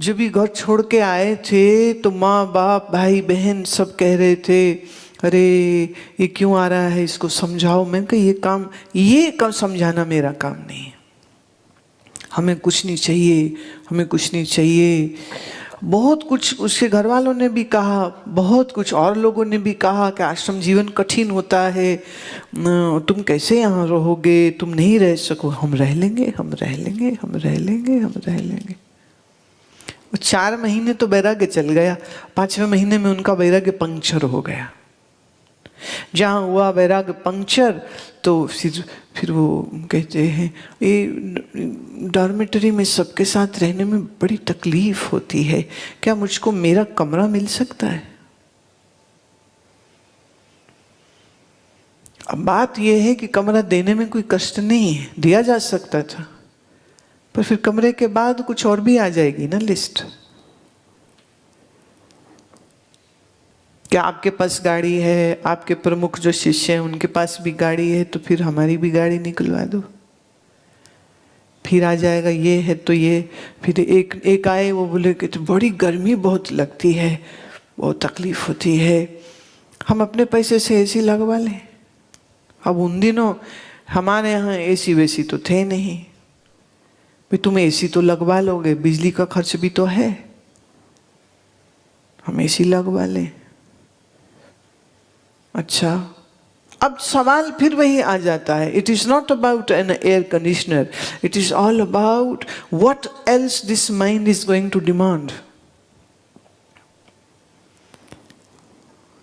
जब भी घर छोड़ के आए थे तो माँ बाप भाई बहन सब कह रहे थे, अरे ये क्यों आ रहा है, इसको समझाओ। मैं कहा ये काम समझाना मेरा काम नहीं है। हमें कुछ नहीं चाहिए, हमें कुछ नहीं चाहिए। बहुत कुछ उसके घर वालों ने भी कहा, बहुत कुछ और लोगों ने भी कहा कि आश्रम जीवन कठिन होता है, तुम कैसे यहाँ रहोगे, तुम नहीं रह सको। हम रह लेंगे, हम रह लेंगे, हम रह लेंगे, हम रह लेंगे। 4 महीने तो वैराग्य चल गया, 5वें महीने में उनका वैराग्य पंक्चर हो गया। जहाँ हुआ वैराग्य पंक्चर तो फिर वो कहते हैं, ये डॉर्मेटरी में सबके साथ रहने में बड़ी तकलीफ होती है, क्या मुझको मेरा कमरा मिल सकता है? अब बात यह है कि कमरा देने में कोई कष्ट नहीं है, दिया जा सकता था, पर फिर कमरे के बाद कुछ और भी आ जाएगी ना लिस्ट। क्या आपके पास गाड़ी है, आपके प्रमुख जो शिष्य हैं उनके पास भी गाड़ी है, तो फिर हमारी भी गाड़ी निकलवा दो। फिर आ जाएगा ये है तो ये। फिर एक आए, वो बोले कि तो बड़ी गर्मी बहुत लगती है, बहुत तकलीफ होती है, हम अपने पैसे से एसी लगवा लें। अब उन दिनों हमारे यहाँ एसी वैसी तो थे नहीं, भाई तुम एसी तो लगवा लोगे, बिजली का खर्च भी तो है, हम एसी लगवा लें। अच्छा, अब सवाल फिर वही आ जाता है, it is not about an air conditioner, it is all about what else this mind is going to demand.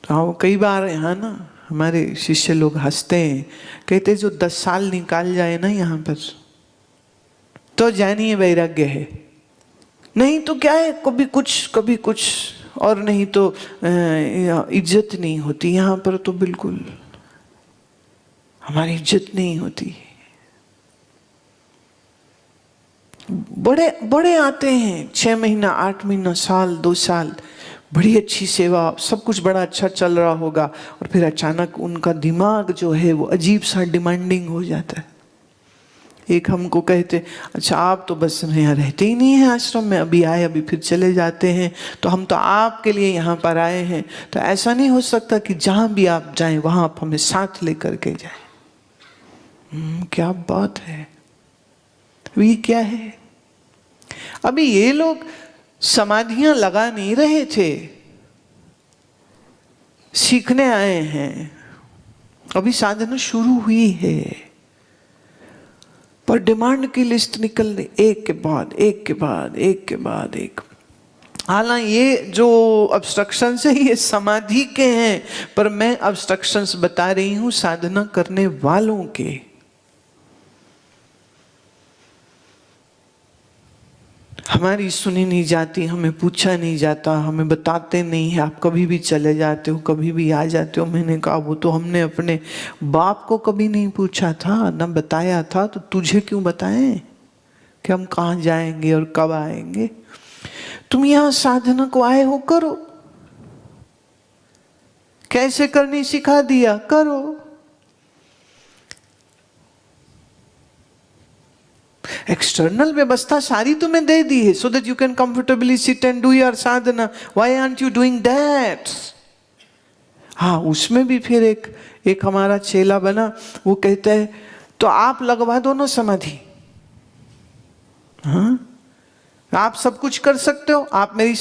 तो कई बार यहाँ ना हमारे शिष्य लोग हंसते हैं, कहते जो 10 साल निकाल जाए ना यहाँ पर तो जानिए वैराग्य है, नहीं तो क्या है, कभी कुछ, और नहीं तो इज्जत नहीं होती यहाँ पर, तो बिल्कुल हमारी इज्जत नहीं होती। बड़े बड़े आते हैं, 6 महीना, 8 महीना, साल, 2 साल, बड़ी अच्छी सेवा, सब कुछ बड़ा अच्छा चल रहा होगा, और फिर अचानक उनका दिमाग जो है वो अजीब सा डिमांडिंग हो जाता है। एक हमको कहते, अच्छा आप तो बस यहाँ रहते ही नहीं हैं आश्रम में, अभी आए अभी फिर चले जाते हैं, तो हम तो आपके लिए यहाँ पर आए हैं, तो ऐसा नहीं हो सकता कि जहाँ भी आप जाएं वहाँ आप हमें साथ लेकर के जाएं। क्या बात है, ये क्या है? अभी ये लोग समाधियां लगा नहीं रहे थे, सीखने आए हैं, अभी साधना शुरू हुई है, पर डिमांड की लिस्ट निकल रही, एक के बाद एक के बाद एक के बाद एक। हालांकि ये जो ऑब्स्ट्रक्शंस है ये समाधि के हैं, पर मैं ऑब्स्ट्रक्शंस बता रही हूं साधना करने वालों के। हमारी सुनी नहीं जाती, हमें पूछा नहीं जाता, हमें बताते नहीं है, आप कभी भी चले जाते हो, कभी भी आ जाते हो। मैंने कहा वो तो हमने अपने बाप को कभी नहीं पूछा था, ना बताया था, तो तुझे क्यों बताएं कि हम कहाँ जाएंगे और कब आएंगे? तुम यहाँ साधना को आए हो, करो, कैसे करनी सिखा दिया, करो। एक्सटर्नल व्यवस्था सारी तुम्हें दे दी है, so that you can comfortably sit and do your Sadhana. Why aren't you doing that? हाँ, उसमें भी फिर एक हमारा चेला बना, वो कहता है तो आप लगवा दो ना समाधि। हाँ, आप सब कुछ कर सकते हो, आप मेरी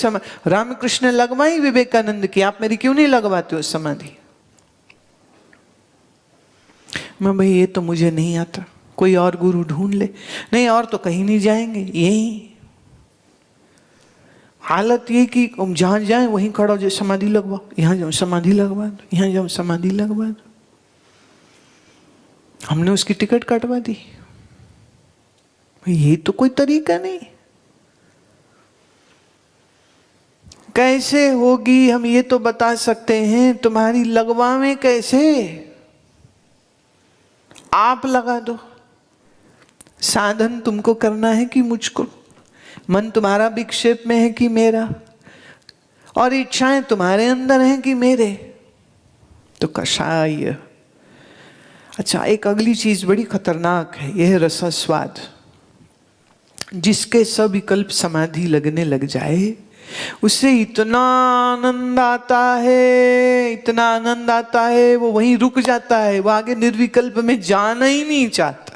रामकृष्ण ने लगवाई विवेकानंद की, आप मेरी क्यों नहीं लगवाते हो समाधि? मैं भाई ये तो मुझे नहीं आता, कोई और गुरु ढूंढ ले। नहीं, और तो कहीं नहीं जाएंगे, यही हालत ये कि जहां जाए वहीं खड़ा हो जाए, समाधि लगवाओ, यहां जाओ समाधि लगवा दो, यहां जाओ समाधि लगवा दो। हमने उसकी टिकट कटवा दी। ये तो कोई तरीका नहीं। कैसे होगी हम ये तो बता सकते हैं, तुम्हारी लगवावे कैसे? आप लगा दो। साधन तुमको करना है कि मुझको? मन तुम्हारा विक्षेप में है कि मेरा? और इच्छाएं तुम्हारे अंदर हैं कि मेरे? तो कषाय। अच्छा, एक अगली चीज बड़ी खतरनाक है, यह रसास्वाद। जिसके सविकल्प समाधि लगने लग जाए, उससे इतना आनंद आता है, इतना आनंद आता है, वो वहीं रुक जाता है, वो आगे निर्विकल्प में जाना ही नहीं चाहता।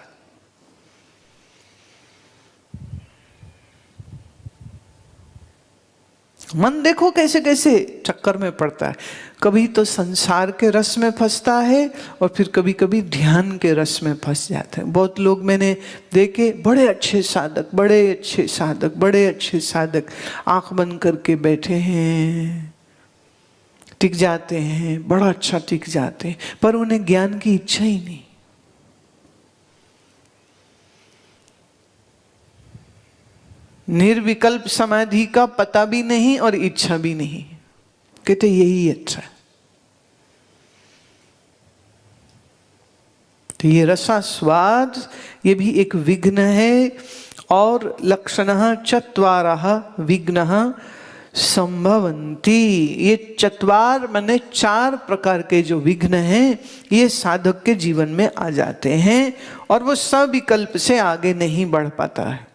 मन देखो कैसे कैसे चक्कर में पड़ता है, कभी तो संसार के रस में फंसता है और फिर कभी कभी ध्यान के रस में फंस जाते हैं। बहुत लोग मैंने देखे, बड़े अच्छे साधक, बड़े अच्छे साधक, बड़े अच्छे साधक, आंख बंद करके बैठे हैं, टिक जाते हैं, बड़ा अच्छा टिक जाते हैं, पर उन्हें ज्ञान की इच्छा ही नहीं। निर्विकल्प समाधि का पता भी नहीं और इच्छा भी नहीं, कहते यही अच्छा है। तो ये रसास्वाद, ये भी एक विघ्न है। और लक्षणः चत्वारः विघ्नः संभवन्ति, ये चत्वार माने 4 प्रकार के जो विघ्न हैं, ये साधक के जीवन में आ जाते हैं और वो सविकल्प से आगे नहीं बढ़ पाता है।